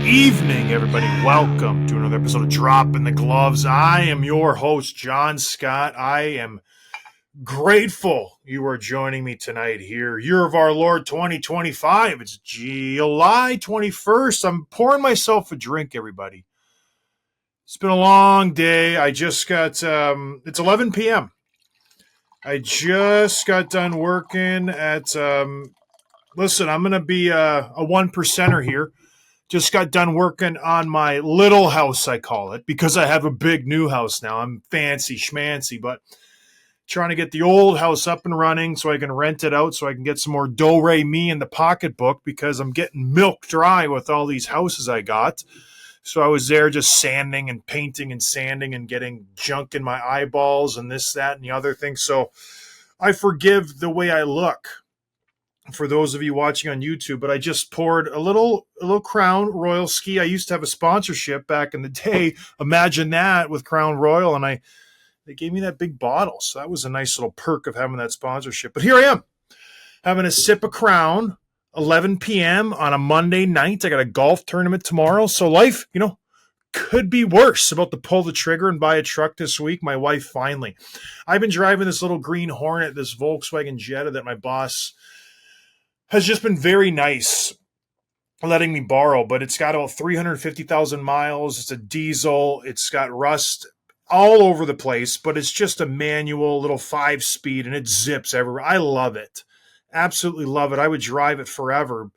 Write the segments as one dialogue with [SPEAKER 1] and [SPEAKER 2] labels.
[SPEAKER 1] evening, everybody. Welcome to another episode of Drop in the Gloves. I am your host, John Scott. I am grateful you are joining me tonight here. Year of our Lord 2025. It's July 21st. I'm pouring myself a drink, everybody. It's been a long day. I just got, it's 11 p.m. I just got done working at, listen, I'm going to be a one percenter here. Just got done working on my little house, I call it, because I have a big new house now. I'm fancy schmancy, but trying to get the old house up and running so I can rent it out so I can get some more do-re-mi in the pocketbook because I'm getting milk dry with all these houses I got. So I was there just sanding and painting and sanding and getting junk in my eyeballs and this, that, and the other thing. So I forgive the way I look for those of you watching on YouTube, but I just poured a little Crown Royal Ski. I used to have a sponsorship back in the day. Imagine that with Crown Royal, and they gave me that big bottle. So that was a nice little perk of having that sponsorship. But here I am, having a sip of Crown, 11 p.m. on a Monday night. I got a golf tournament tomorrow. So life, could be worse. About to pull the trigger and buy a truck this week. My wife finally. I've been driving this little green Hornet, this Volkswagen Jetta that my boss has just been very nice letting me borrow, but it's got about 350,000 miles. It's a diesel. It's got rust all over the place, but it's just a manual little 5-speed and it zips everywhere. I love it. Absolutely love it. I would drive it forever.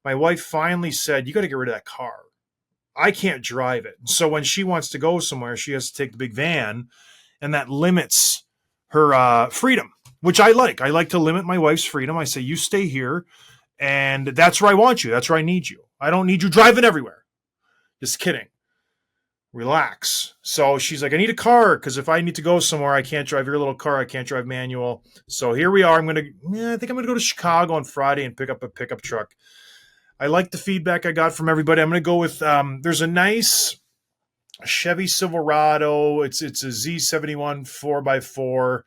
[SPEAKER 1] My wife finally said, you got to get rid of that car. I can't drive it. So when she wants to go somewhere, she has to take the big van, and that limits her freedom, which I like. I like to limit my wife's freedom. I say, you stay here, and that's where I want you. That's where I need you. I don't need you driving everywhere. Just kidding. Relax. So she's like, I need a car, because if I need to go somewhere, I can't drive your little car. I can't drive manual. So here we are. I think I'm going to go to Chicago on Friday and pick up a pickup truck. I like the feedback I got from everybody. I'm going to go with, there's a nice Chevy Silverado. It's a Z71 4x4.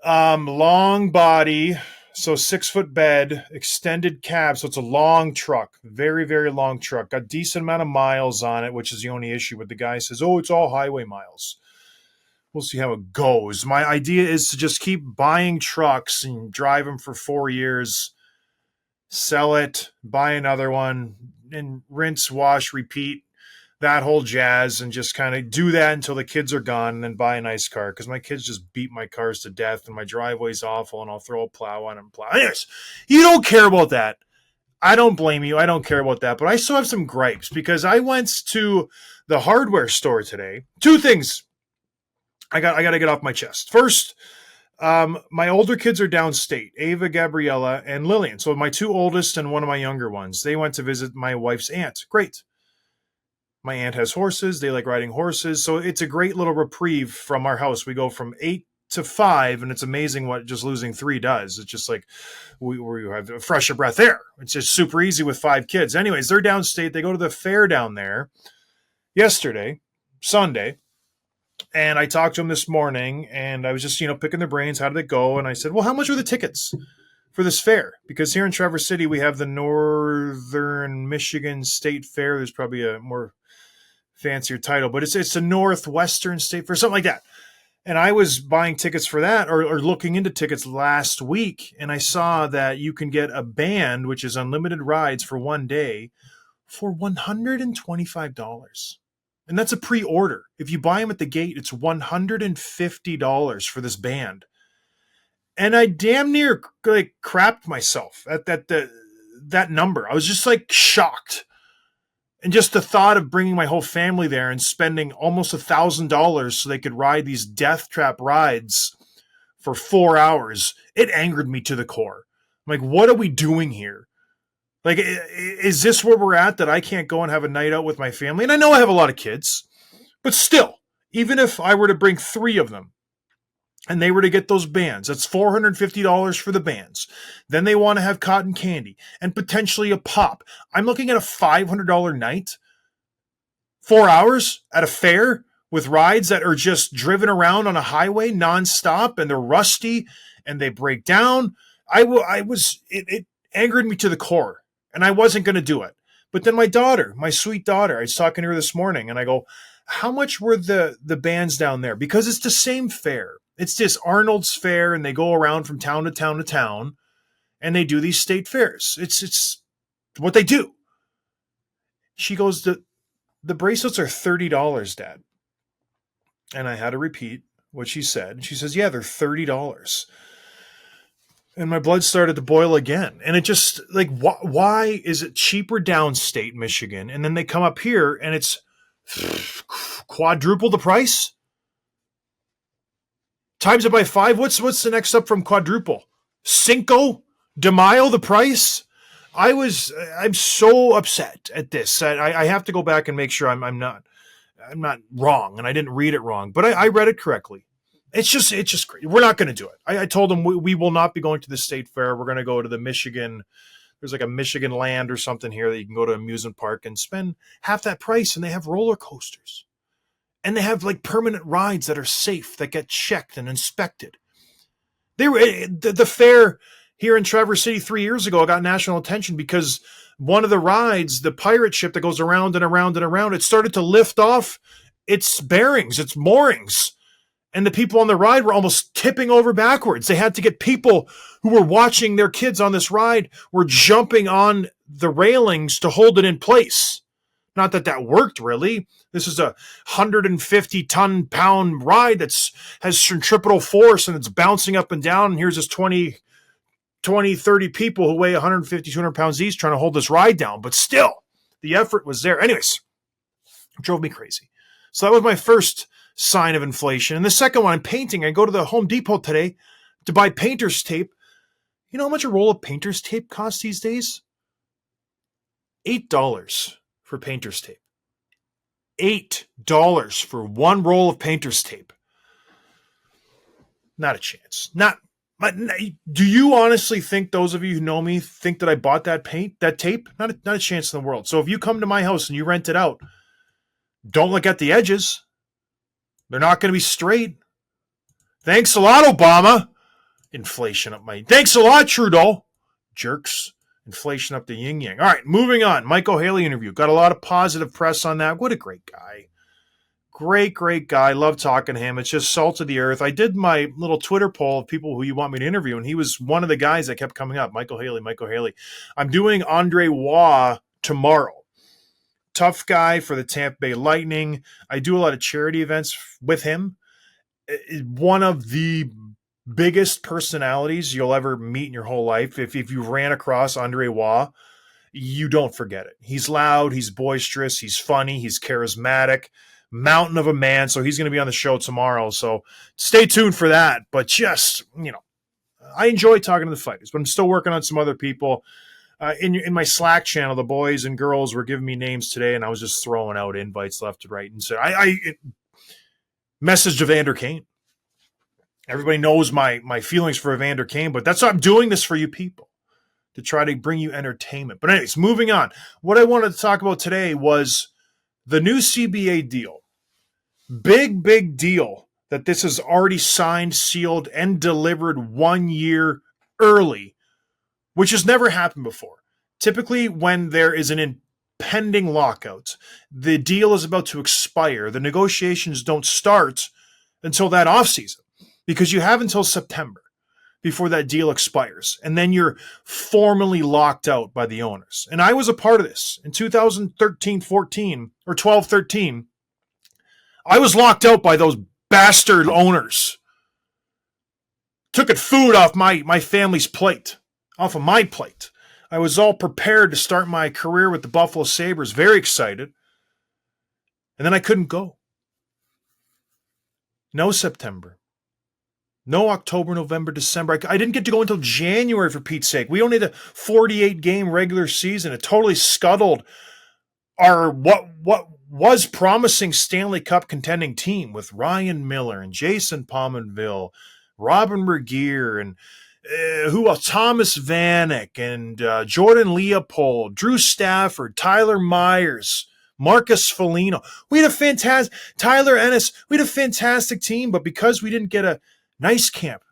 [SPEAKER 1] Long body, so 6-foot bed, extended cab, so it's a long truck, very, very long truck. Got a decent amount of miles on it, which is the only issue. But the guy says, oh, it's all highway miles. We'll see how it goes. My idea is to just keep buying trucks and drive them for 4 years, sell it, buy another one, and rinse, wash, repeat, that whole jazz, and just kind of do that until the kids are gone and then buy a nice car, because my kids just beat my cars to death and my driveway's awful and I'll throw a plow on and plow. Anyways, you don't care about that. I don't blame you. I don't care about that. But I still have some gripes because I went to the hardware store today. Two things I got to get off my chest. First, my older kids are downstate, Ava, Gabriella, and Lillian. So my two oldest and one of my younger ones, they went to visit my wife's aunt. Great. My aunt has horses. They like riding horses. So it's a great little reprieve from our house. We go from 8 to 5, and it's amazing what just losing 3 does. It's just like we have a fresher breath air. It's just super easy with 5 kids. Anyways, they're downstate. They go to the fair down there yesterday, Sunday. And I talked to them this morning, and I was just, picking their brains. How did it go? And I said, well, how much were the tickets for this fair? Because here in Traverse City, we have the Northern Michigan State Fair. There's probably a more fancier title, but it's a Northwestern State Fair, something like that. And I was buying tickets for that or looking into tickets last week, and I saw that you can get a band, which is unlimited rides for one day, for $125. And that's a pre-order. If you buy them at the gate, it's $150 for this band. And I damn near crapped myself at that number. I was just shocked. And just the thought of bringing my whole family there and spending almost $1,000 so they could ride these death trap rides for 4 hours, it angered me to the core. I'm like, what are we doing here? Is this where we're at, that I can't go and have a night out with my family? And I know I have a lot of kids, but still, even if I were to bring 3 of them, and they were to get those bands, that's $450 for the bands. Then they want to have cotton candy and potentially a pop. I'm looking at a $500 night, 4 hours at a fair with rides that are just driven around on a highway nonstop, and they're rusty and they break down. It angered me to the core, and I wasn't going to do it. But then my daughter, my sweet daughter, I was talking to her this morning and I go, how much were the bands down there? Because it's the same fare. It's just Arnold's Fair, and they go around from town to town to town, and they do these state fairs. It's what they do. She goes, the bracelets are $30, Dad. And I had to repeat what she said. She says, yeah, they're $30. And my blood started to boil again. And it just, like, why is it cheaper downstate Michigan? And then they come up here and it's quadruple the price? Times it by 5? What's the next up from quadruple? Cinco de Mayo the price? I'm so upset at this. I have to go back and make sure I'm not wrong, and I didn't read it wrong, but I read it correctly. It's just great. We're not going to do it. I told them we will not be going to the state fair. We're going to go to the Michigan. There's like a Michigan land or something here that you can go to an amusement park and spend half that price, and they have roller coasters. And they have like permanent rides that are safe, that get checked and inspected. The fair here in Traverse City 3 years ago got national attention because one of the rides, the pirate ship that goes around and around and around, it started to lift off its bearings, its moorings. And the people on the ride were almost tipping over backwards. They had to get people who were watching their kids on this ride were jumping on the railings to hold it in place. Not that worked, really. This is a 150-ton-pound ride has centripetal force, and it's bouncing up and down. And here's this 20, 30 people who weigh 150, 200 pounds each trying to hold this ride down. But still, the effort was there. Anyways, it drove me crazy. So that was my first sign of inflation. And the second one, I'm painting. I go to the Home Depot today to buy painter's tape. You know how much a roll of painter's tape costs these days? $8 for painter's tape. $8 for one roll of painter's tape. Not a chance. Do you honestly think, those of you who know me, think that I bought that tape? Not a chance in the world. So if you come to my house and you rent it out, don't look at the edges. They're not going to be straight. Thanks a lot, Obama. Inflation up my... Thanks a lot, Trudeau. Jerks. Inflation up the yin-yang. All right, moving on. Mike O'Haley interview. Got a lot of positive press on that. What a great guy. Great guy. Love talking to him. It's just salt of the earth. I did my little Twitter poll of people who you want me to interview, and he was one of the guys that kept coming up. Michael Haley. I'm doing Andre Waugh tomorrow. Tough guy for the Tampa Bay Lightning. I do a lot of charity events with him. One of the biggest personalities you'll ever meet in your whole life. If you ran across Andre Waugh, you don't forget it. He's loud, he's boisterous, he's funny, he's charismatic, mountain of a man. So he's going to be on the show tomorrow. So stay tuned for that. But just, I enjoy talking to the fighters, but I'm still working on some other people. In my Slack channel, the boys and girls were giving me names today, and I was just throwing out invites left and right. And said, I messaged Evander Kane. Everybody knows my feelings for Evander Kane, but that's why I'm doing this for you people, to try to bring you entertainment. But anyways, moving on. What I wanted to talk about today was the new CBA deal. Big deal that this is already signed, sealed, and delivered 1 year early, which has never happened before. Typically, when there is an impending lockout, the deal is about to expire. The negotiations don't start until that offseason, because you have until September before that deal expires. And then you're formally locked out by the owners. And I was a part of this. In 2013-14, or 12-13, I was locked out by those bastard owners. Took food off my family's plate. Off of my plate. I was all prepared to start my career with the Buffalo Sabres, very excited. And then I couldn't go. No September. No October, November, December. I didn't get to go until January, for Pete's sake. We only had a 48-game regular season. It totally scuttled our what was promising Stanley Cup contending team with Ryan Miller and Jason Pominville, Robin Regeer, and who else? Thomas Vanek and Jordan Leopold, Drew Stafford, Tyler Myers, Marcus Foligno. We had a fantastic Tyler Ennis. We had a fantastic team, but because we didn't get a nice camp,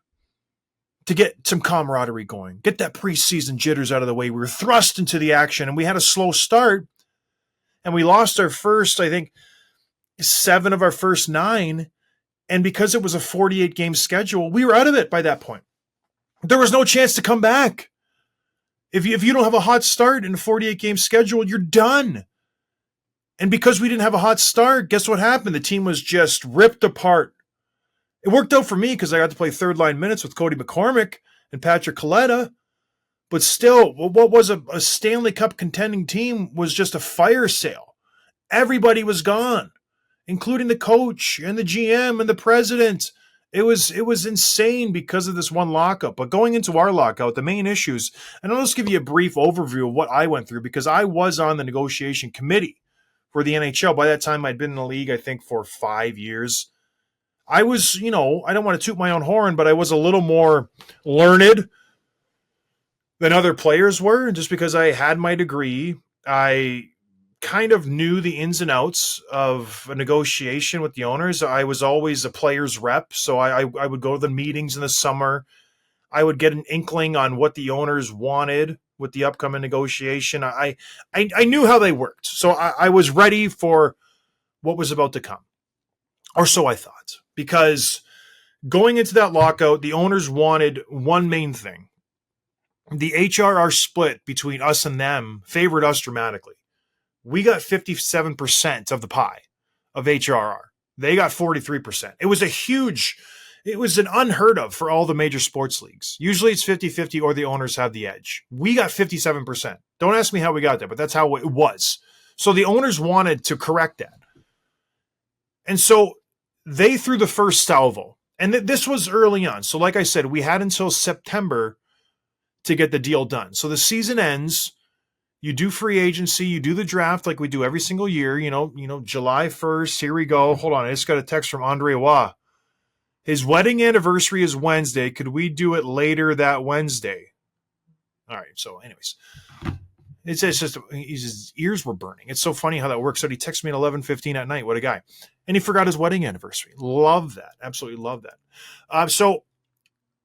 [SPEAKER 1] to get some camaraderie going, get that preseason jitters out of the way. We were thrust into the action, and we had a slow start, and we lost our first, I think, 7 of our first 9. And because it was a 48-game schedule, we were out of it by that point. There was no chance to come back. If you don't have a hot start in a 48-game schedule, you're done. And because we didn't have a hot start, guess what happened? The team was just ripped apart. It worked out for me because I got to play third-line minutes with Cody McCormick and Patrick Coletta. But still, what was a Stanley Cup contending team was just a fire sale. Everybody was gone, including the coach and the GM and the president. It was insane because of this one lockout. But going into our lockout, the main issues, and I'll just give you a brief overview of what I went through because I was on the negotiation committee for the NHL. By that time, I'd been in the league, I think, for 5 years. I was, I don't want to toot my own horn, but I was a little more learned than other players were. And just because I had my degree, I kind of knew the ins and outs of a negotiation with the owners. I was always a player's rep, so I would go to the meetings in the summer. I would get an inkling on what the owners wanted with the upcoming negotiation. I knew how they worked, so I was ready for what was about to come, or so I thought. Because going into that lockout, the owners wanted one main thing. The HRR split between us and them favored us dramatically. We got 57% of the pie of HRR. They got 43%. It was an unheard of for all the major sports leagues. Usually it's 50-50 or the owners have the edge. We got 57%. Don't ask me how we got there, but that's how it was. So the owners wanted to correct that. And so they threw the first salvo. And this was early on. So like I said, we had until September to get the deal done. So the season ends. You do free agency, you do the draft like we do every single year, July 1st, here we go. Hold on, I just got a text from Andre Waugh. His wedding anniversary is Wednesday. Could we do it later that Wednesday? All right, so anyways. It's just, his ears were burning. It's so funny how that works. So he texted me at 11:15 at night. What a guy. And he forgot his wedding anniversary. Love that. Absolutely love that. So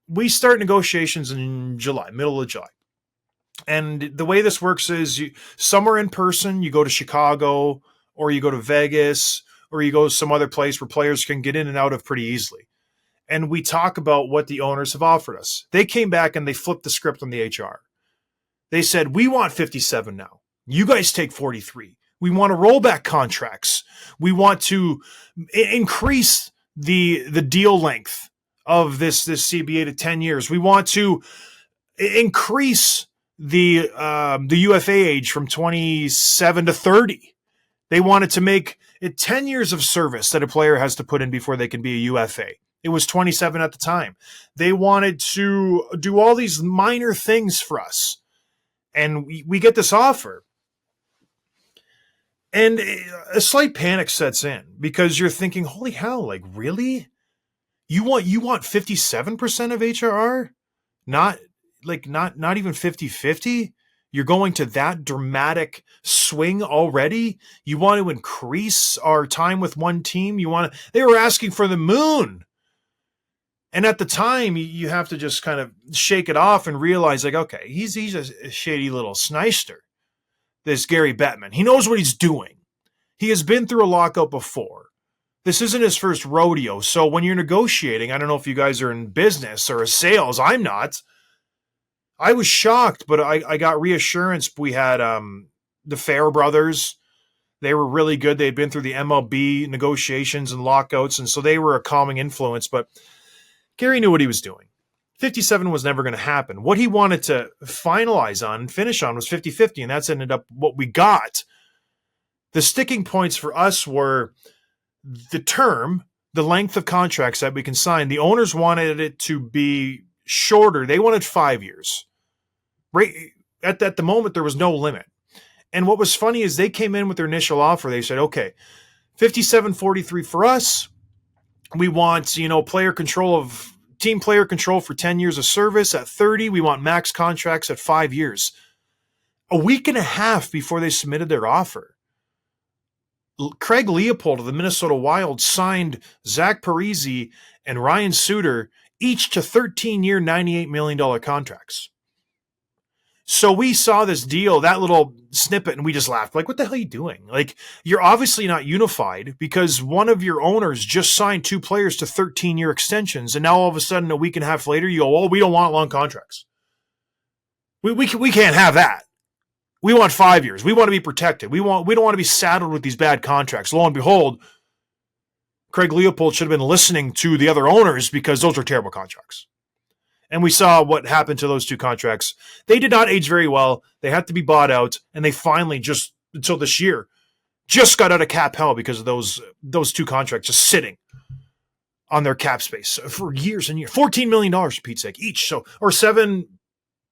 [SPEAKER 1] we start negotiations in July, middle of July. And the way this works is somewhere in person, you go to Chicago or you go to Vegas or you go to some other place where players can get in and out of pretty easily. And we talk about what the owners have offered us. They came back and they flipped the script on the HR. They said, we want 57 now. You guys take 43. We want to roll back contracts. We want to increase the deal length of this CBA to 10 years. We want to increase the UFA age from 27 to 30. They wanted to make it 10 years of service that a player has to put in before they can be a UFA. It was 27 at the time. They wanted to do all these minor things for us. And we get this offer. And a slight panic sets in because you're thinking, holy hell, like really? You want 57% of HRR? Not even 50-50? You're going to that dramatic swing already? You want to increase our time with one team? They were asking for the moon. And at the time, you have to just kind of shake it off and realize, like, okay, he's a shady little snyster, this Gary Bettman. He knows what he's doing. He has been through a lockout before. This isn't his first rodeo. So when you're negotiating, I don't know if you guys are in business or sales. I'm not. I was shocked, but I got reassurance. We had the Fair brothers. They were really good. They had been through the MLB negotiations and lockouts, and so they were a calming influence. But Gary knew what he was doing. 57 was never going to happen. What he wanted to finalize on and finish on was 50-50, and that's ended up what we got. The sticking points for us were the term, the length of contracts that we can sign. The owners wanted it to be shorter. They wanted 5 years. Right at the moment, there was no limit. And what was funny is they came in with their initial offer. They said, okay, 57-43 for us. We want, team player control for 10 years of service. At 30, we want max contracts at 5 years. A week and a half before they submitted their offer, Craig Leopold of the Minnesota Wild signed Zach Parise and Ryan Suter each to 13-year, $98 million contracts. So we saw this deal, that little snippet, and we just laughed. Like, what the hell are you doing? Like, you're obviously not unified because one of your owners just signed 2 players to 13-year extensions, and now all of a sudden, a week and a half later, you go, oh, we don't want long contracts. We can't have that. We want 5 years. We want to be protected. We don't want to be saddled with these bad contracts. Lo and behold, Craig Leopold should have been listening to the other owners because those are terrible contracts. And we saw what happened to those 2 contracts. They did not age very well. They had to be bought out, and they finally just, until this year, just got out of cap hell because of those 2 contracts just sitting on their cap space for years and years. $14 million, for Pete's sake, each. Or 7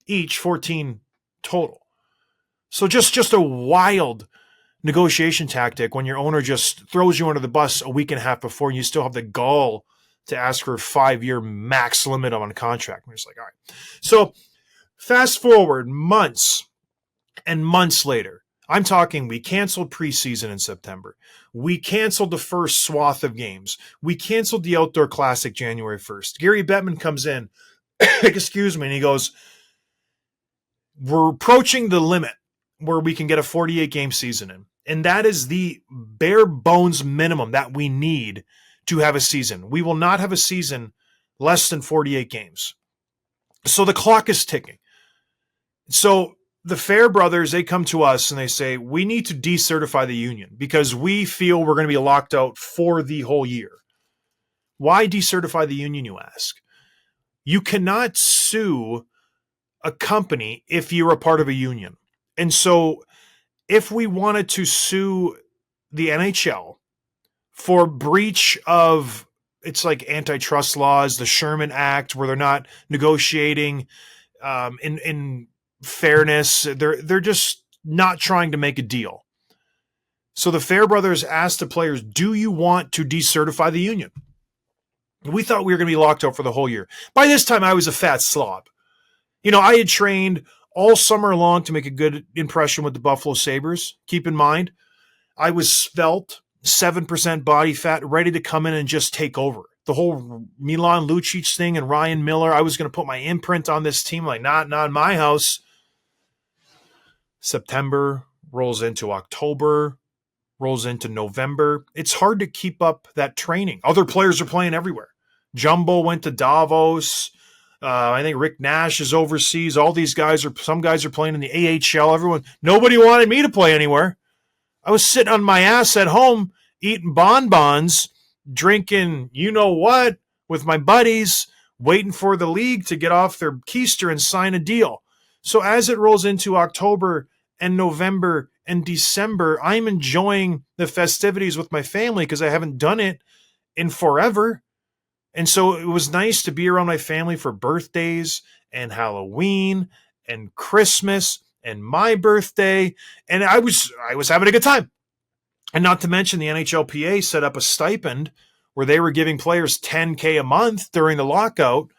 [SPEAKER 1] each, 14 total. So just a wild negotiation tactic when your owner just throws you under the bus a week and a half before, and you still have the gall to ask for a 5-year max limit on a contract. We're just like, all right. So fast forward months and months later, I'm talking we canceled preseason in September. We canceled the first swath of games. We canceled the Outdoor Classic January 1st. Gary Bettman comes in, excuse me, and he goes, we're approaching the limit where we can get a 48-game season in. And that is the bare bones minimum that we need to have a season. We will not have a season less than 48 games. So the clock is ticking. So the Fair brothers, they come to us and they say, we need to decertify the union because we feel we're going to be locked out for the whole year. Why decertify the union, you ask? You cannot sue a company if you're a part of a union. And so if we wanted to sue the NHL for breach of, it's like antitrust laws, the Sherman Act, where they're not negotiating in fairness. They're just not trying to make a deal. So the Fair brothers asked the players, do you want to decertify the union? We thought we were going to be locked out for the whole year. By this time, I was a fat slob. You know, I had trained all summer long to make a good impression with the Buffalo Sabres. Keep in mind, I was svelte, 7% body fat, ready to come in and just take over. The whole Milan Lucic thing and Ryan Miller, I was going to put my imprint on this team, like, not in my house. September rolls into October, rolls into November. It's hard to keep up that training. Other players are playing everywhere. Jumbo went to Davos. I think Rick Nash is overseas. All these guys some guys are playing in the AHL. Nobody wanted me to play anywhere. I was sitting on my ass at home eating bonbons, drinking you know what with my buddies, waiting for the league to get off their keister and sign a deal. So as it rolls into October and November and December, I'm enjoying the festivities with my family because I haven't done it in forever. And so it was nice to be around my family for birthdays and Halloween and Christmas and my birthday. And I was having a good time. And not to mention the NHLPA set up a stipend where they were giving players $10K a month during the lockout.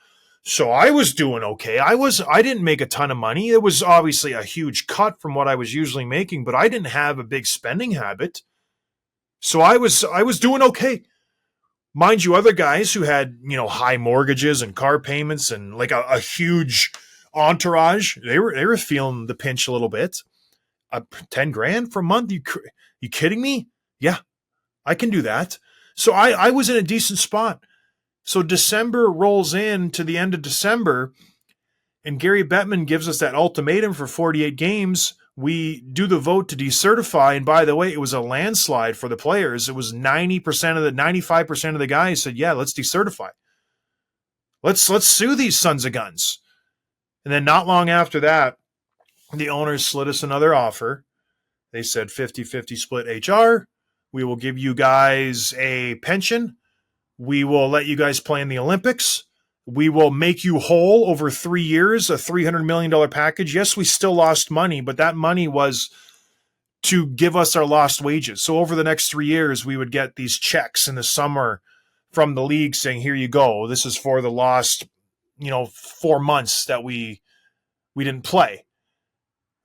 [SPEAKER 1] So I was doing okay. I didn't make a ton of money. It was obviously a huge cut from what I was usually making, but I didn't have a big spending habit. So I was doing okay. Mind you, other guys who had, high mortgages and car payments and like a huge entourage, they were feeling the pinch a little bit. $10,000 for a month? You kidding me? Yeah, I can do that. So I was in a decent spot. So December rolls in to the end of December, and Gary Bettman gives us that ultimatum for 48 games. We do the vote to decertify, and by the way, it was a landslide for the players. It was 95% of the guys said, yeah, let's decertify. Let's sue these sons of guns. And then not long after that, the owners slid us another offer. They said 50-50 split HR. We will give you guys a pension. We will let you guys play in the Olympics. We will make you whole over 3 years, a $300 million package. Yes, we still lost money, but that money was to give us our lost wages. So over the next 3 years, we would get these checks in the summer from the league saying, here you go. This is for the lost, 4 months that we didn't play.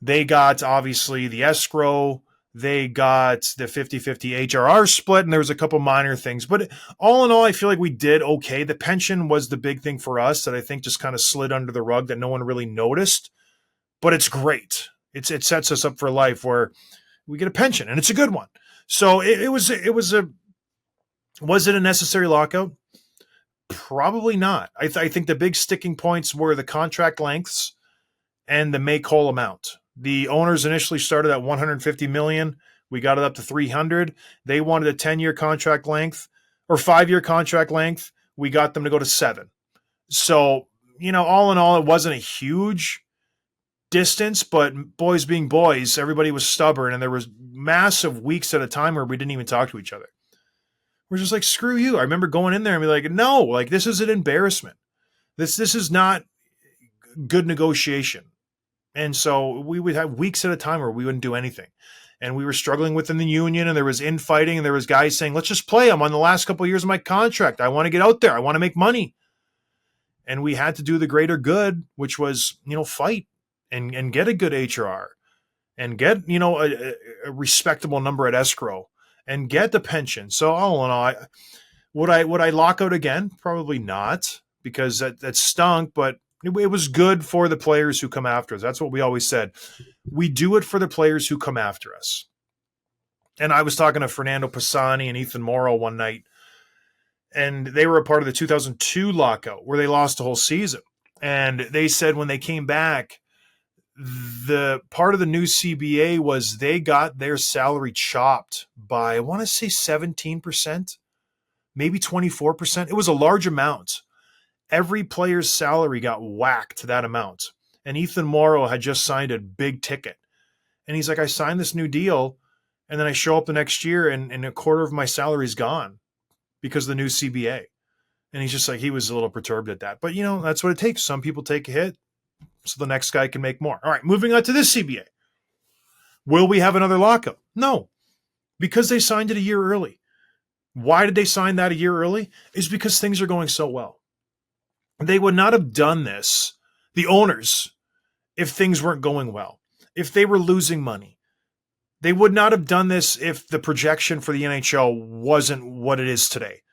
[SPEAKER 1] They got, obviously, the escrow. They got the 50-50 HRR split, and there was a couple minor things. But all in all, I feel like we did okay. The pension was the big thing for us that I think just kind of slid under the rug that no one really noticed. But it's great. It sets us up for life where we get a pension, and it's a good one. So was it a necessary lockout? Probably not. I think the big sticking points were the contract lengths and the make whole amount. The owners initially started at 150 million. We got it up to 300. They wanted a 10-year contract length or 5-year contract length. We got them to go to 7. So, all in all, it wasn't a huge distance, but boys being boys, everybody was stubborn, and there was massive weeks at a time where we didn't even talk to each other. We're just like, screw you. I remember going in there and be like, no, like this is an embarrassment. This is not good negotiation. And so we would have weeks at a time where we wouldn't do anything. And we were struggling within the union, and there was infighting, and there was guys saying, let's just play. I'm on the last couple of years of my contract. I want to get out there. I want to make money. And we had to do the greater good, which was, fight and get a good HRR and get, a respectable number at escrow and get the pension. So all in all, would I lock out again? Probably not, because that stunk, but it was good for the players who come after us. That's what we always said. We do it for the players who come after us. And I was talking to Fernando Pisani and Ethan Morrow one night, and they were a part of the 2002 lockout where they lost the whole season. And they said when they came back, the part of the new CBA was they got their salary chopped by, I want to say 17%, maybe 24%. It was a large amount. Every player's salary got whacked to that amount. And Ethan Morrow had just signed a big ticket. And he's like, I signed this new deal, and then I show up the next year, and a quarter of my salary is gone because of the new CBA. And he's just like, he was a little perturbed at that. But, that's what it takes. Some people take a hit so the next guy can make more. All right, moving on to this CBA. Will we have another lockout? No, because they signed it a year early. Why did they sign that a year early? Is because things are going so well. They would not have done this, the owners, if things weren't going well, if they were losing money. They would not have done this if the projection for the NHL wasn't what it is today.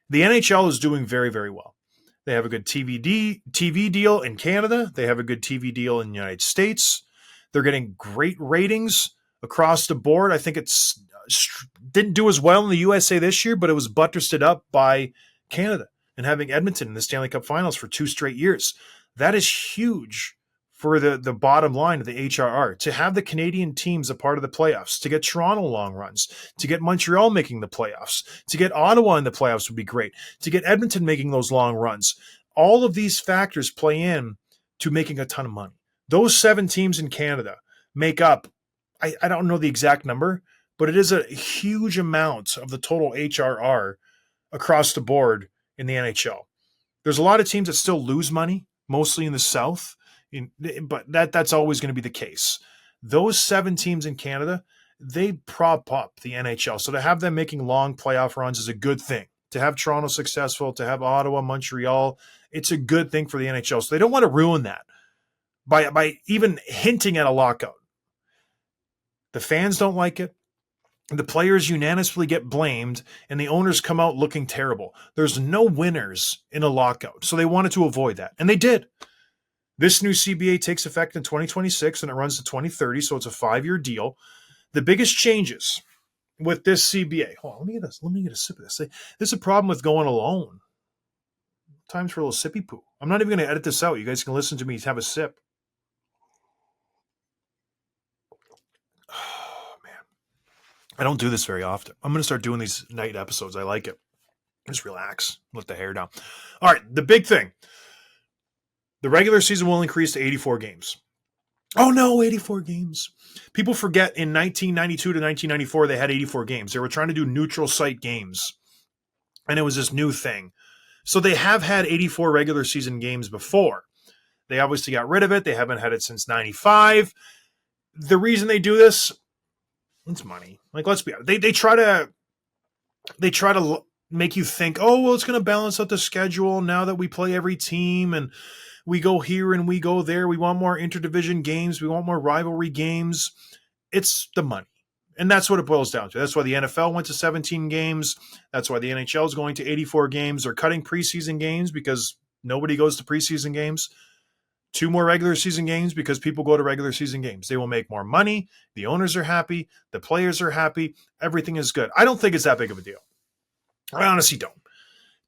[SPEAKER 1] The NHL is doing very, very well. They have a good TV deal in Canada. They have a good TV deal in the United States. They're getting great ratings across the board. I think it's didn't do as well in the USA this year, but it was buttressed up by Canada and having Edmonton in the Stanley Cup Finals for 2 straight years. That is huge for the bottom line of the HRR. To have the Canadian teams a part of the playoffs, to get Toronto long runs, to get Montreal making the playoffs, to get Ottawa in the playoffs would be great, to get Edmonton making those long runs. All of these factors play in to making a ton of money. Those 7 teams in Canada make up, I don't know the exact number, but it is a huge amount of the total HRR across the board in the NHL. There's a lot of teams that still lose money, mostly in the South, but that's always going to be the case. Those 7 teams in Canada, they prop up the NHL. So to have them making long playoff runs is a good thing. To have Toronto successful, to have Ottawa, Montreal, it's a good thing for the NHL. So they don't want to ruin that by even hinting at a lockout. The fans don't like it. The players unanimously get blamed, and the owners come out looking terrible. There's no winners in a lockout, so they wanted to avoid that, and they did. This new CBA takes effect in 2026, and it runs to 2030, so it's a 5-year deal. The biggest changes with this CBA. Hold on, let me get this. Let me get a sip of this. There's a problem with going alone. Times for a little sippy poo. I'm not even going to edit this out. You guys can listen to me have a sip. I don't do this very often. I'm going to start doing these night episodes. I like it. Just relax. Let the hair down. All right, the big thing. The regular season will increase to 84 games. Oh no, 84 games. People forget in 1992 to 1994 they had 84 games. They were trying to do neutral site games. And it was this new thing. So they have had 84 regular season games before. They obviously got rid of it. They haven't had it since 95. The reason they do this, it's money. Like, let's be honest. They try to make you think, oh, well, it's going to balance out the schedule now that we play every team and we go here and we go there. We want more interdivision games. We want more rivalry games. It's the money. And that's what it boils down to. That's why the NFL went to 17 games. That's why the NHL is going to 84 games. They're cutting preseason games because nobody goes to preseason games. 2 more regular season games because people go to regular season games. They will make more money. The owners are happy. The players are happy. Everything is good. I don't think it's that big of a deal. I honestly don't.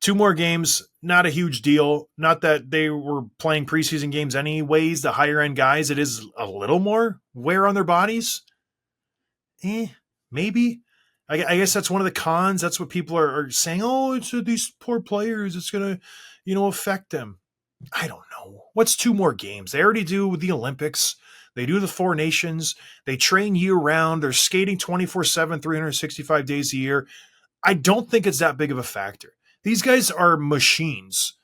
[SPEAKER 1] 2 more games, not a huge deal. Not that they were playing preseason games anyways. The higher end guys, it is a little more wear on their bodies. Maybe. I guess that's one of the cons. That's what people are saying. Oh, it's these poor players. It's going to, affect them. I don't know. What's 2 more games? They already do the Olympics. They do the 4 nations. They train year round. They're skating 24/7, 365 days a year. I don't think it's that big of a factor. These guys are machines.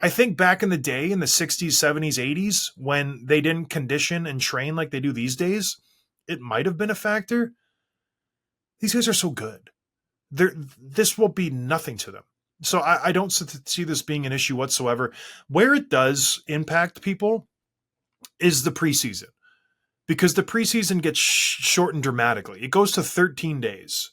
[SPEAKER 1] I think back in the day, in the 60s, 70s, 80s, when they didn't condition and train like they do these days, it might have been a factor. These guys are so good. This will be nothing to them. So I don't see this being an issue whatsoever. Where it does impact people is the preseason, because the preseason gets shortened dramatically. It goes to 13 days,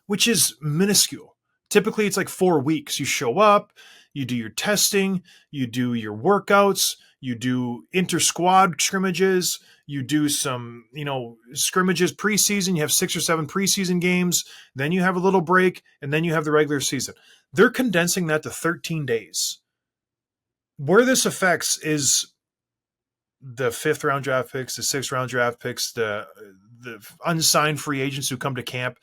[SPEAKER 1] which is minuscule. Typically, it's like 4 weeks. You show up, you do your testing, you do your workouts, you do inter-squad scrimmages, you do some, scrimmages preseason. You have 6 or 7 preseason games. Then you have a little break, and then you have the regular season. They're condensing that to 13 days. Where this affects is the 5th round draft picks, the 6th round draft picks, the unsigned free agents who come to camp.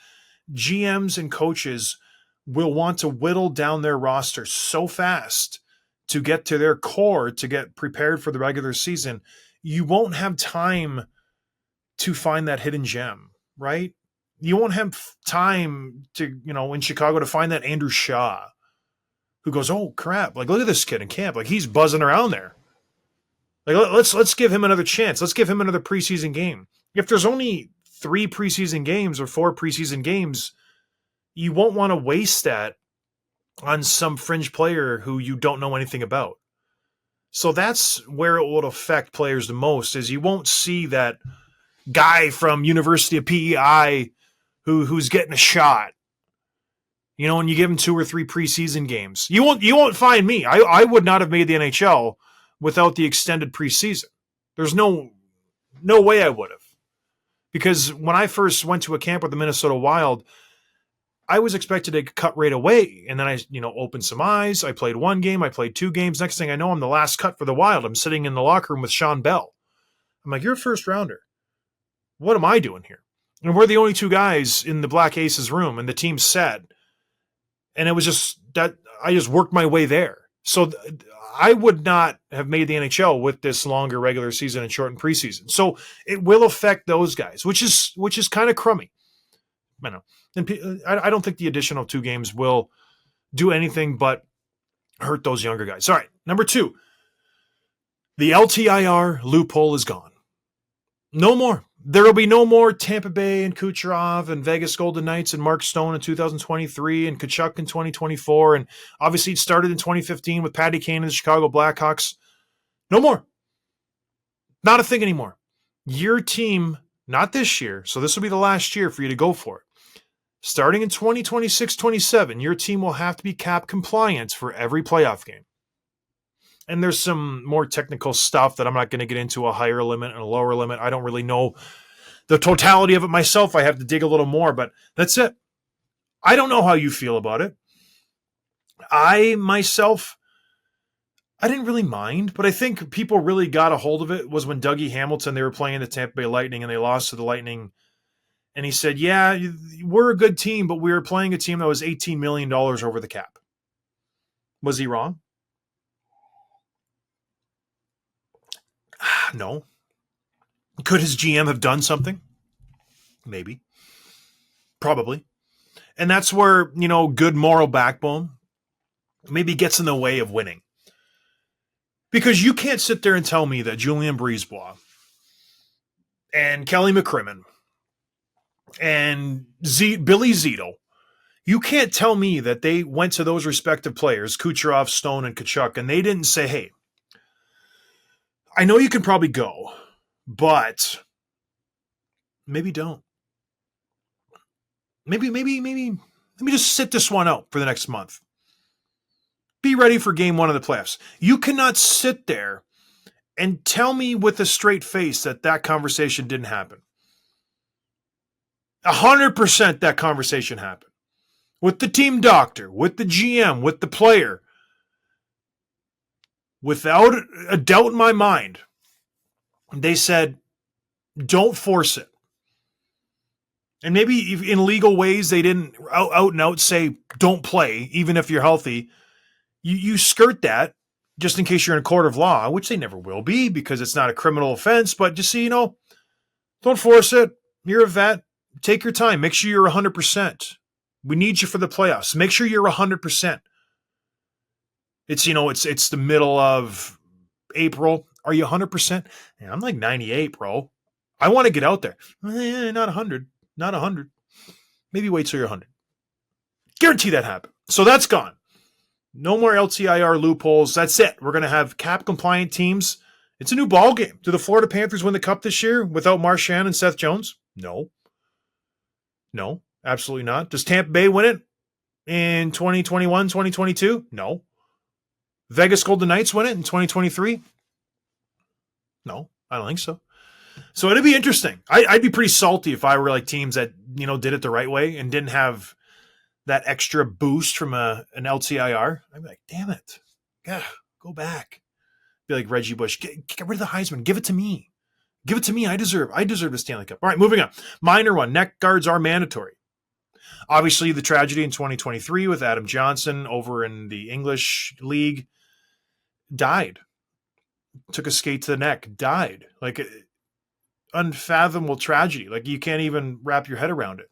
[SPEAKER 1] GMs and coaches will want to whittle down their roster so fast to get to their core, to get prepared for the regular season. You won't have time to find that hidden gem, right? You won't have time to, in Chicago to find that Andrew Shaw who goes, oh crap, like look at this kid in camp. Like he's buzzing around there. Like let's give him another chance. Let's give him another preseason game. If there's only 3 preseason games or 4 preseason games, you won't want to waste that on some fringe player who you don't know anything about. So that's where it will affect players the most, is you won't see that guy from University of PEI who's getting a shot. And you give him 2 or 3 preseason games. You won't find me. I would not have made the NHL without the extended preseason. There's no way I would have. Because when I first went to a camp with the Minnesota Wild, I was expected to cut right away. And then I, opened some eyes. I played 1 game. I played 2 games. Next thing I know, I'm the last cut for the Wild. I'm sitting in the locker room with Sean Bell. I'm like, you're a first rounder. What am I doing here? And we're the only 2 guys in the Black Aces room, and the team's set. And it was just that I just worked my way there. So I would not have made the NHL with this longer regular season and shortened preseason. So it will affect those guys, which is kind of crummy. I know. And I don't think the additional 2 games will do anything but hurt those younger guys. All right, number 2. The LTIR loophole is gone. No more. There will be no more Tampa Bay and Kucherov and Vegas Golden Knights and Mark Stone in 2023 and Tkachuk in 2024. And obviously it started in 2015 with Patty Kane and the Chicago Blackhawks. No more. Not a thing anymore. Your team, not this year, so this will be the last year for you to go for it. Starting in 2026-27, your team will have to be cap compliant for every playoff game. And there's some more technical stuff that I'm not going to get into, a higher limit and a lower limit. I don't really know the totality of it myself. I have to dig a little more, but that's it. I don't know how you feel about it. I didn't really mind, but I think people really got a hold of it was when Dougie Hamilton, they were playing the Tampa Bay Lightning and they lost to the Lightning. And he said, yeah, we're a good team, but we were playing a team that was $18 million over the cap. Was he wrong? No. Could his GM have done something? Maybe. Probably. And that's where, good moral backbone maybe gets in the way of winning. Because you can't sit there and tell me that Julien Brisebois and Kelly McCrimmon and Billy Zito, you can't tell me that they went to those respective players, Kucherov, Stone, and Tkachuk, and they didn't say, hey, I know you can probably go, but maybe don't. Maybe, let me just sit this one out for the next month. Be ready for game 1 of the playoffs. You cannot sit there and tell me with a straight face that conversation didn't happen. 100% that conversation happened. With the team doctor, with the GM, with the player. Without a doubt in my mind, they said, don't force it. And maybe in legal ways, they didn't out and out say, don't play, even if you're healthy. You skirt that just in case you're in a court of law, which they never will be because it's not a criminal offense. But just so you know, don't force it. You're a vet. Take your time. Make sure you're 100%. We need you for the playoffs. Make sure you're 100%. It's the middle of April. Are you 100%? Yeah, I'm like 98, bro. I want to get out there. Not 100. Not 100. Maybe wait till you're 100. Guarantee that happen. So that's gone. No more LTIR loopholes. That's it. We're going to have cap-compliant teams. It's a new ball game. Do the Florida Panthers win the Cup this year without Marchand and Seth Jones? No. No, absolutely not. Does Tampa Bay win it in 2021, 2022? No. Vegas Golden Knights win it in 2023? No, I don't think so. So it'd be interesting. I'd be pretty salty if I were like teams that, did it the right way and didn't have that extra boost from an LTIR. I'd be like, damn it. Yeah, go back. Be like Reggie Bush. Get rid of the Heisman. Give it to me. Give it to me. I deserve the Stanley Cup. All right, moving on. Minor one. Neck guards are mandatory. Obviously, the tragedy in 2023 with Adam Johnson over in the English League died. Took a skate to the neck. Died. Like, unfathomable tragedy. Like, you can't even wrap your head around it.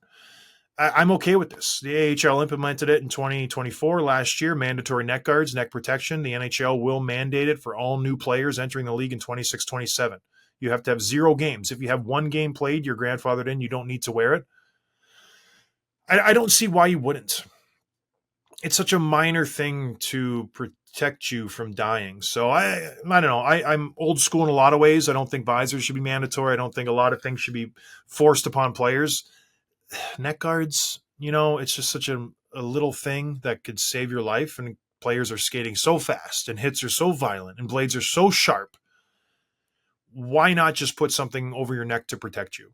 [SPEAKER 1] I'm okay with this. The AHL implemented it in 2024 last year, mandatory neck guards, neck protection. The NHL will mandate it for all new players entering the league in 26-27. You have to have 0 games. If you have 1 game played, you're grandfathered in, you don't need to wear it. I don't see why you wouldn't. It's such a minor thing to protect you from dying. So I don't know. I'm old school in a lot of ways. I don't think visors should be mandatory. I don't think a lot of things should be forced upon players. Neck guards, it's just such a little thing that could save your life. And players are skating so fast and hits are so violent and blades are so sharp. Why not just put something over your neck to protect you?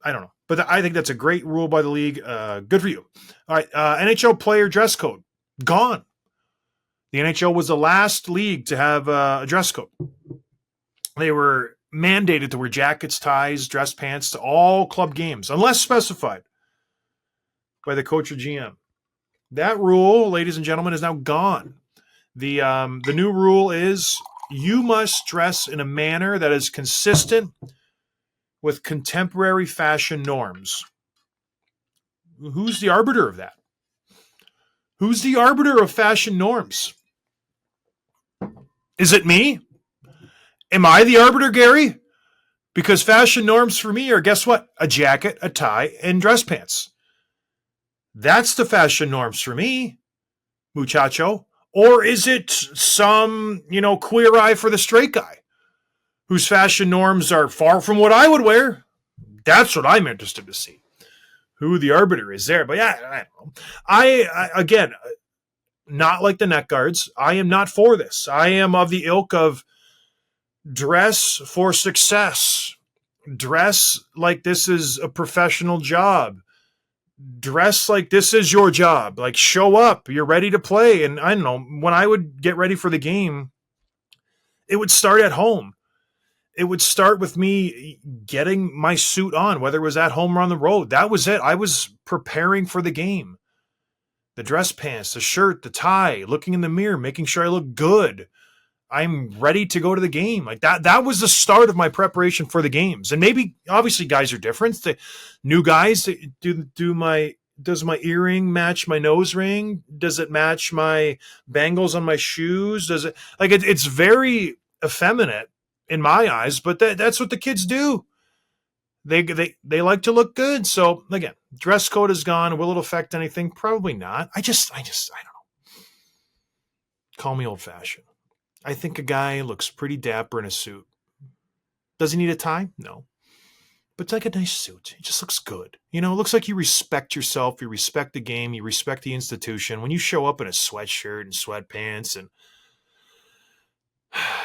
[SPEAKER 1] I don't know. But I think that's a great rule by the league. Good for you. All right. NHL player dress code. Gone. The NHL was the last league to have a dress code. They were mandated to wear jackets, ties, dress pants to all club games, unless specified by the coach or GM. That rule, ladies and gentlemen, is now gone. The new rule is you must dress in a manner that is consistent with contemporary fashion norms. Who's the arbiter of that? Who's the arbiter of fashion norms? Is it me? Am I the arbiter, Gary? Because fashion norms for me are, guess what? A jacket, a tie, and dress pants. That's the fashion norms for me, muchacho. Or is it some, queer eye for the straight guy whose fashion norms are far from what I would wear? That's what I'm interested to see. Who the arbiter is there. But yeah, I don't know. I again, not like the neck guards. I am not for this. I am of the ilk of dress for success. Dress like this is a professional job. Dress like this is your job. Like, show up. You're ready to play. And I don't know, when I would get ready for the game, it would start at home. It would start with me getting my suit on, whether it was at home or on the road. That was it. I was preparing for the game. The dress pants, the shirt, the tie, looking in the mirror, making sure I look good. I'm ready to go to the game. Like that was the start of my preparation for the games. And maybe, obviously, guys are different. The new guys, does my earring match my nose ring? Does it match my bangles on my shoes? Does it, like, it's very effeminate in my eyes, but that's what the kids do. They like to look good. So again, dress code is gone. Will it affect anything? Probably not. I don't know. Call me old fashioned. I think a guy looks pretty dapper in a suit. Does he need a tie? No. but it's like a nice suit. It just looks good. You know, it looks like you respect yourself, you respect the game, you respect the institution. When you show up in a sweatshirt and sweatpants, and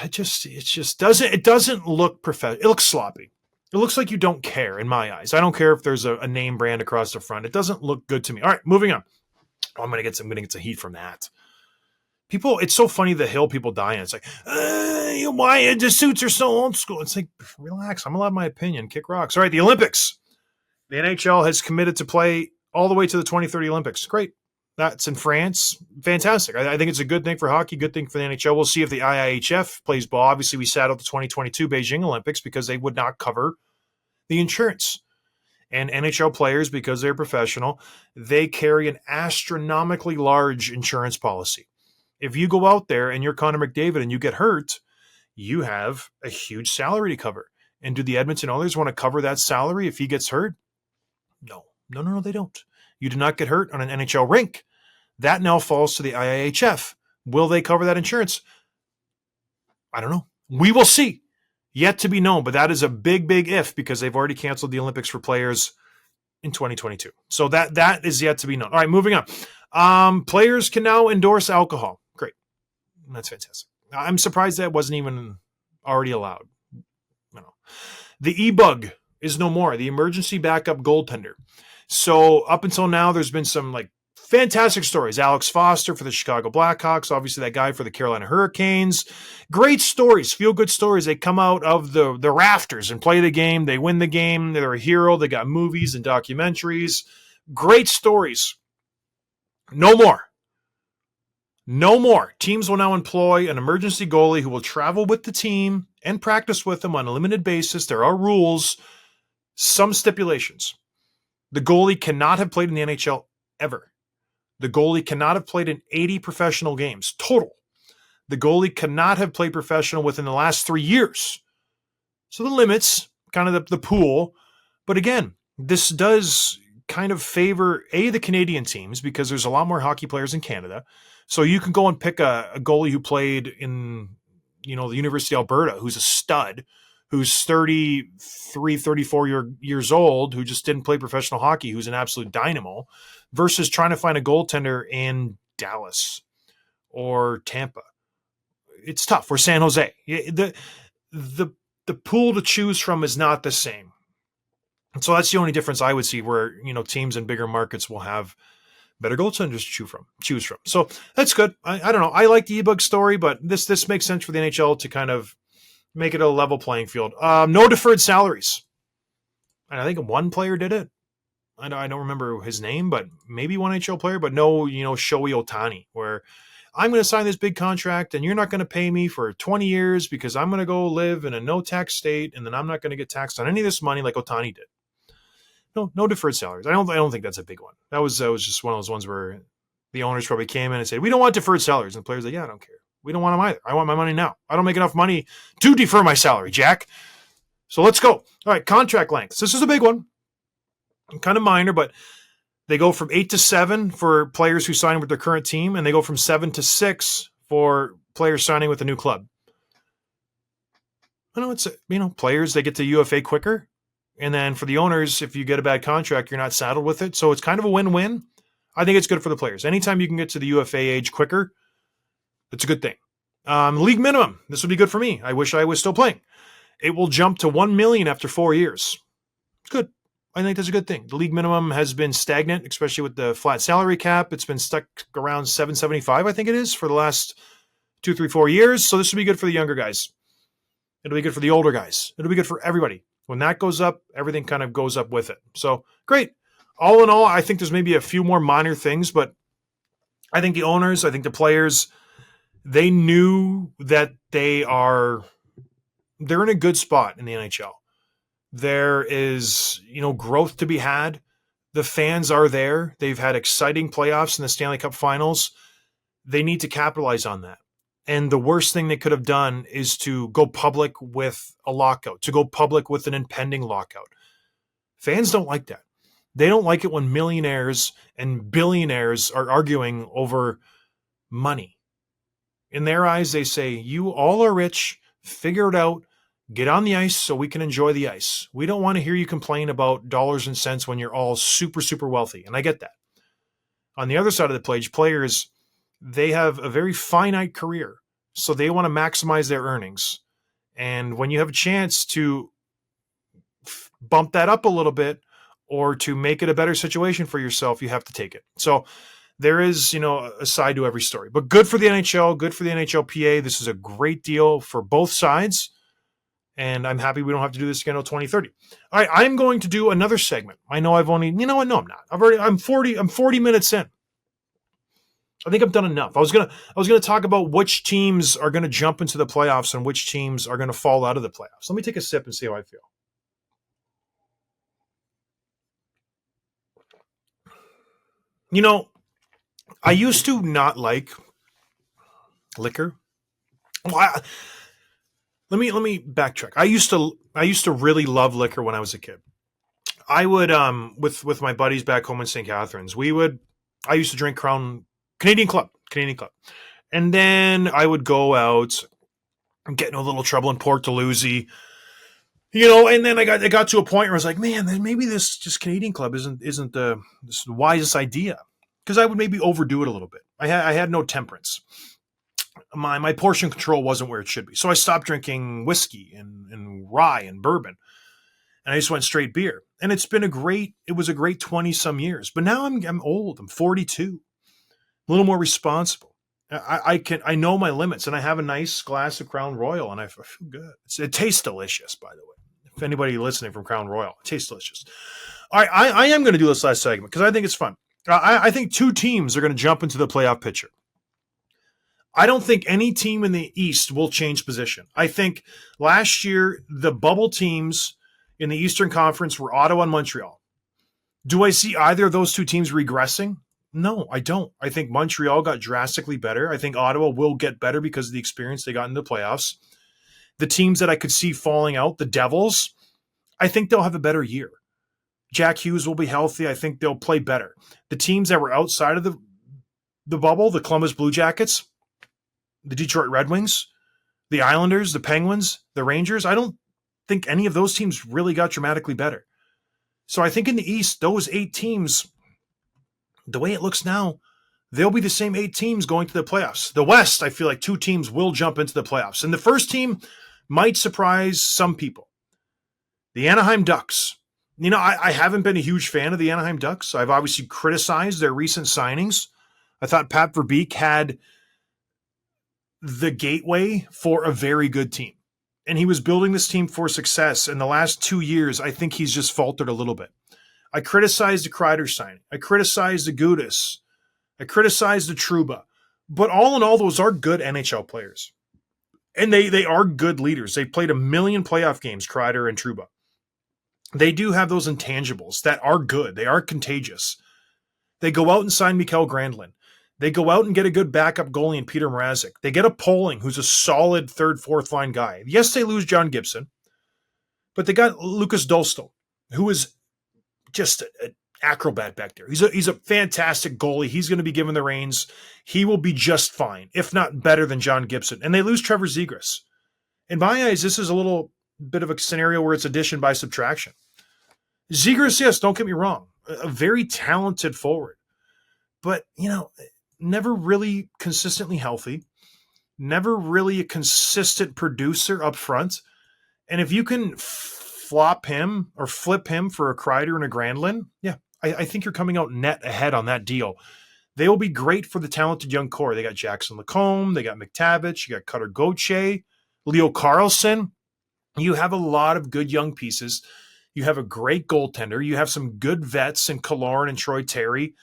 [SPEAKER 1] it doesn't look professional. It looks sloppy. It looks like you don't care in my eyes. I don't care if there's a name brand across the front. It doesn't look good to me. All right, moving on. Oh, I'm gonna get some heat from that. People, it's so funny the hill people die on. It's like, why the suits are so old school? It's like, relax. I'm allowed my opinion. Kick rocks. All right, the Olympics. The NHL has committed to play all the way to the 2030 Olympics. Great. That's in France. Fantastic. I think it's a good thing for hockey, good thing for the NHL. We'll see if the IIHF plays ball. Obviously, we sat out the 2022 Beijing Olympics because they would not cover the insurance. And NHL players, because they're professional, they carry an astronomically large insurance policy. If you go out there and you're Connor McDavid and you get hurt, you have a huge salary to cover. And do the Edmonton Oilers want to cover that salary if he gets hurt? No, they don't. You do not get hurt on an NHL rink. That now falls to the IIHF. Will they cover that insurance? I don't know. We will see. Yet to be known, but that is a big, big if because they've already canceled the Olympics for players in 2022. So that is yet to be known. All right, moving on. Players can now endorse alcohol. Great. That's fantastic. I'm surprised that wasn't even already allowed. No. The e-bug is no more. The emergency backup goaltender. So up until now, there's been some fantastic stories. Alex Foster for the Chicago Blackhawks, obviously that guy for the Carolina Hurricanes. Great stories, feel-good stories. They come out of the rafters and play the game. They win the game. They're a hero. They got movies and documentaries. Great stories. No more. No more. Teams will now employ an emergency goalie who will travel with the team and practice with them on a limited basis. There are rules, some stipulations. The goalie cannot have played in the NHL ever. The goalie cannot have played in 80 professional games total. The goalie cannot have played professional within the last 3 years. So the limits, kind of the pool. But again, this does kind of favor, the Canadian teams because there's a lot more hockey players in Canada. So you can go and pick a goalie who played in, the University of Alberta, who's a stud, who's 33, 34 years old, who just didn't play professional hockey, who's an absolute dynamo, versus trying to find a goaltender in Dallas or Tampa. It's tough. Or San Jose. The pool to choose from is not the same. And so that's the only difference I would see where, teams in bigger markets will have better goaltenders to choose from. So that's good. I don't know. I like the e-bug story, but this makes sense for the NHL to kind of make it a level playing field. No deferred salaries. And I think one player did it. I don't remember his name, but maybe one NHL player, but no, Shohei Ohtani, where I'm going to sign this big contract and you're not going to pay me for 20 years because I'm going to go live in a no tax state and then I'm not going to get taxed on any of this money like Ohtani did. No deferred salaries. I don't think that's a big one. That was just one of those ones where the owners probably came in and said, we don't want deferred salaries. And the players are like, yeah, I don't care. We don't want them either. I want my money now. I don't make enough money to defer my salary, Jack. So let's go. All right, contract lengths. This is a big one. Kind of minor, but they go from 8 to 7 for players who sign with their current team, and they go from 7 to 6 for players signing with a new club. I know it's, players, they get to UFA quicker. And then for the owners, if you get a bad contract, you're not saddled with it. So it's kind of a win-win. I think it's good for the players. Anytime you can get to the UFA age quicker, it's a good thing. League minimum. This would be good for me. I wish I was still playing. It will jump to $1 million after 4 years. It's good. I think that's a good thing. The league minimum has been stagnant, especially with the flat salary cap. It's been stuck around $775, I think it is, for the last 2, 3, 4 years. So this will be good for the younger guys. It'll be good for the older guys. It'll be good for everybody. When that goes up, everything kind of goes up with it. So great. All in all, I think there's maybe a few more minor things, but I think the owners, I think the players, they knew that they're in a good spot in the NHL. There is, growth to be had. The fans are there. They've had exciting playoffs in the Stanley Cup Finals. They need to capitalize on that. And the worst thing they could have done is to go public with a lockout, to go public with an impending lockout. Fans don't like that. They don't like it when millionaires and billionaires are arguing over money. In their eyes, they say, you all are rich, figure it out, Get on the ice so we can enjoy the ice. We don't want to hear you complain about dollars and cents when you're all super, super wealthy. And I get that. On the other side of the page, players, they have a very finite career. So they want to maximize their earnings. And when you have a chance to bump that up a little bit or to make it a better situation for yourself, you have to take it. So there is, a side to every story. But good for the NHL, good for the NHLPA. This is a great deal for both sides. And I'm happy we don't have to do this again until 2030. All right, I'm going to do another segment. I know I've only, no, I'm not. I'm 40 minutes in. I think I've done enough. I was gonna talk about which teams are gonna jump into the playoffs and which teams are gonna fall out of the playoffs. Let me take a sip and see how I feel. I used to not like liquor. Well, let me backtrack. I used to really love liquor when I was a kid. I would with my buddies back home in St. Catharines. I used to drink Crown Canadian Club. And then I would go out and get in a little trouble in Port Dalhousie. And then I got to a point where I was like, man, then maybe this just Canadian Club isn't the wisest idea. Because I would maybe overdo it a little bit. I had no temperance. My portion control wasn't where it should be. So I stopped drinking whiskey and rye and bourbon. And I just went straight beer. And it was a great 20 some years. But now I'm old. I'm 42. A little more responsible. I know my limits, and I have a nice glass of Crown Royal, and I feel good. It tastes delicious, by the way. If anybody listening from Crown Royal, it tastes delicious. All right, I am going to do this last segment because I think it's fun. I think two teams are going to jump into the playoff picture. I don't think any team in the East will change position. I think last year the bubble teams in the Eastern Conference were Ottawa and Montreal. Do I see either of those two teams regressing? No, I don't. I think Montreal got drastically better. I think Ottawa will get better because of the experience they got in the playoffs. The teams that I could see falling out, the Devils, I think they'll have a better year. Jack Hughes will be healthy. I think they'll play better. The teams that were outside of the bubble, the Columbus Blue Jackets, the Detroit Red Wings, the Islanders, the Penguins, the Rangers, I don't think any of those teams really got dramatically better. So I think in the East, those 8 teams, the way it looks now, they'll be the same 8 teams going to the playoffs. The West, I feel like 2 teams will jump into the playoffs. And the first team might surprise some people. The Anaheim Ducks. I haven't been a huge fan of the Anaheim Ducks. I've obviously criticized their recent signings. I thought Pat Verbeek had the gateway for a very good team. And he was building this team for success. In the last 2 years, I think he's just faltered a little bit. I criticized the Kreider signing. I criticized the Gudas. I criticized the Trouba. But all in all, those are good NHL players. And they are good leaders. They played 1 million playoff games, Kreider and Trouba. They do have those intangibles that are good. They are contagious. They go out and sign Mikael Granlund. They go out and get a good backup goalie in Peter Mrazek. They get a Poling, who's a solid 3rd, 4th line guy. Yes, they lose John Gibson, but they got Lucas Dolstol, who is just an acrobat back there. He's a fantastic goalie. He's going to be given the reins. He will be just fine, if not better than John Gibson. And they lose Trevor Zegras. In my eyes, this is a little bit of a scenario where it's addition by subtraction. Zegras, yes, don't get me wrong, a very talented forward, but, never really consistently healthy, never really a consistent producer up front. And if you can flop him or flip him for a Kreider and a Granlund, yeah, I think you're coming out net ahead on that deal. They will be great for the talented young core. They got Jackson Lacombe, they got McTavish, you got Cutter Gauthier, Leo Carlson. You have a lot of good young pieces. You have a great goaltender. You have some good vets in Killorn and Troy Terry.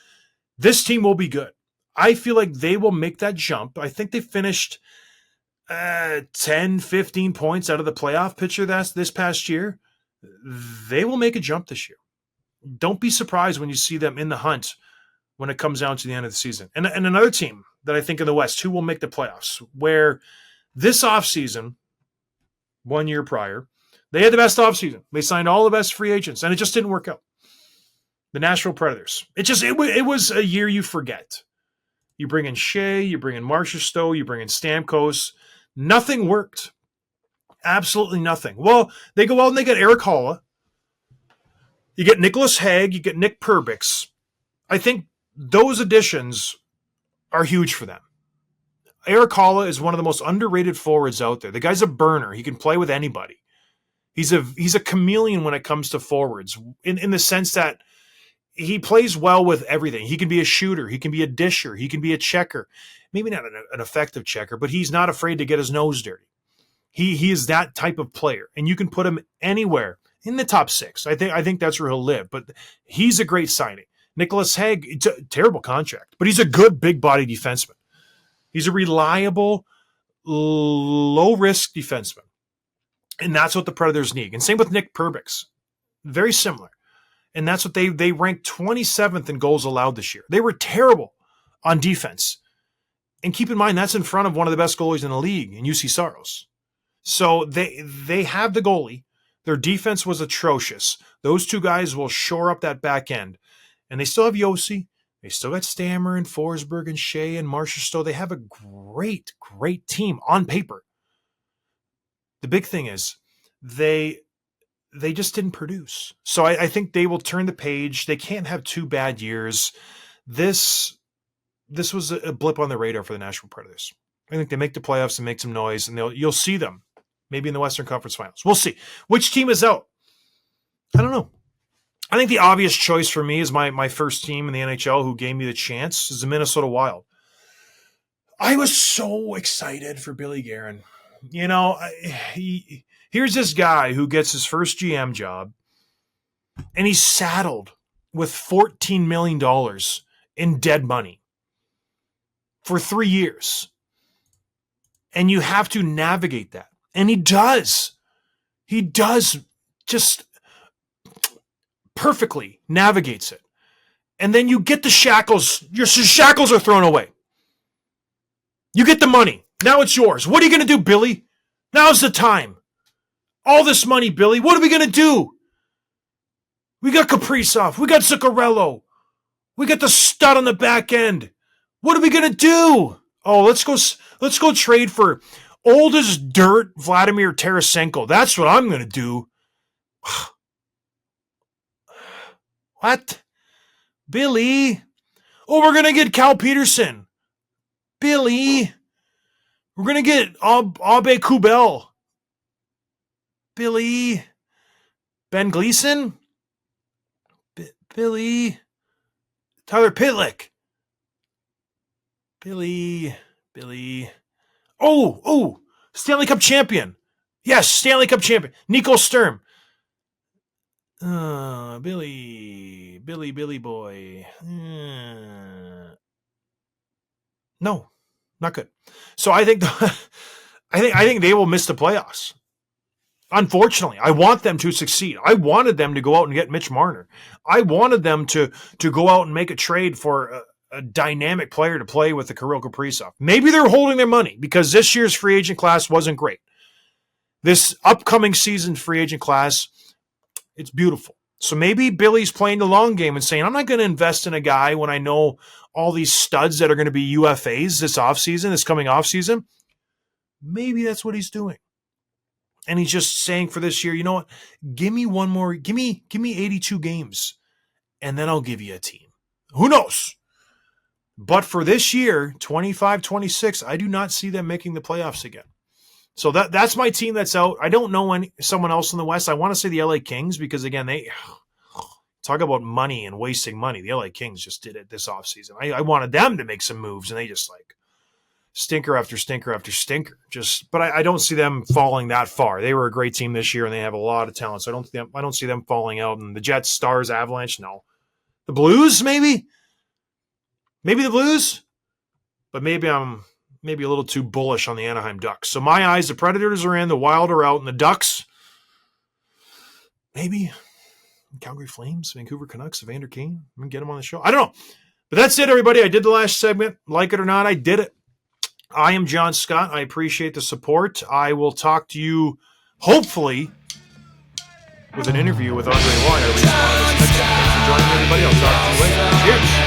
[SPEAKER 1] This team will be good. I feel like they will make that jump. I think they finished 10, 15 points out of the playoff picture this past year. They will make a jump this year. Don't be surprised when you see them in the hunt when it comes down to the end of the season. And another team that I think in the West who will make the playoffs, where this offseason, 1 year prior, they had the best offseason. They signed all the best free agents, and it just didn't work out. The Nashville Predators. It was a year you forget. You bring in Shea, you bring in Marcia Stowe, you bring in Stamkos. Nothing worked. Absolutely nothing. Well, they go out and they get Eric Holla. You get Nicholas Hague. You get Nick Perbix. I think those additions are huge for them. Eric Holla is one of the most underrated forwards out there. The guy's a burner. He can play with anybody. He's a chameleon when it comes to forwards in the sense that he plays well with everything. He can be a shooter. He can be a disher. He can be a checker. Maybe not an effective checker, but he's not afraid to get his nose dirty. He is that type of player, and you can put him anywhere in the top 6. I think that's where he'll live, but he's a great signing. Nicholas Hague, it's a terrible contract, but he's a good big body defenseman. He's a reliable, low-risk defenseman. And that's what the Predators need. And same with Nick Perbix. Very similar. And that's what they ranked 27th in goals allowed this year. They were terrible on defense. And keep in mind, that's in front of one of the best goalies in the league, in UC Saros. So they have the goalie. Their defense was atrocious. Those two guys will shore up that back end. And they still have Yossi. They still got Stammer and Forsberg and Shea and Marchessault. They have a great, great team on paper. The big thing is they just didn't produce. So I think they will turn the page. They can't have 2 bad years. This was a blip on the radar for the Nashville Predators. I think they make the playoffs and make some noise, and you'll see them maybe in the Western Conference Finals. We'll see. Which team is out? I don't know. I think the obvious choice for me is my first team in the NHL who gave me the chance is the Minnesota Wild. I was so excited for Billy Guerin. You know, here's this guy who gets his first GM job, and he's saddled with $14 million in dead money for 3 years. And you have to navigate that. And he does. He does just perfectly navigates it. And then you get the shackles. Your shackles are thrown away. You get the money. Now it's yours. What are you going to do, Billy? Now's the time. All this money, Billy. What are we going to do? We got Kaprizov. We got Zuccarello. We got the stud on the back end. What are we going to do? Oh, let's go trade for old as dirt Vladimir Tarasenko. That's what I'm going to do. What? Billy? Oh, we're going to get Cal Peterson. Billy? We're going to get Abe Kubel. Billy? Ben Gleason? Billy? Tyler Pitlick? Billy? Oh, Stanley Cup champion. Yes, Stanley Cup champion. Nico Sturm. Billy boy. No, not good. So I think I think they will miss the playoffs. Unfortunately, I want them to succeed. I wanted them to go out and get Mitch Marner. I wanted them to go out and make a trade for a dynamic player to play with the Kirill Kaprizov. Maybe they're holding their money because this year's free agent class wasn't great. This upcoming season free agent class, it's beautiful. So maybe Billy's playing the long game and saying, I'm not going to invest in a guy when I know all these studs that are going to be UFAs this coming offseason. Maybe that's what he's doing. And he's just saying for this year, you know what? Give me 82 games, and then I'll give you a team. Who knows? But for this year, 25-26, I do not see them making the playoffs again. So that's my team that's out. I don't know someone else in the West. I want to say the LA Kings because, again, they talk about money and wasting money. The LA Kings just did it this offseason. I wanted them to make some moves, and they just stinker after stinker after stinker. But I don't see them falling that far. They were a great team this year, and they have a lot of talent. So I don't see them falling out. And the Jets, Stars, Avalanche, no. The Blues, maybe the Blues, but maybe I'm a little too bullish on the Anaheim Ducks. So my eyes, the Predators are in, the Wild are out, and the Ducks, maybe Calgary Flames, Vancouver Canucks, Evander Kane. I'm going to get them on the show. I don't know. But that's it, everybody. I did the last segment. Like it or not, I did it. I am John Scott. I appreciate the support. I will talk to you, hopefully, with an interview with Andre Wine. Thanks for joining me, everybody. I'll talk to you later. Cheers.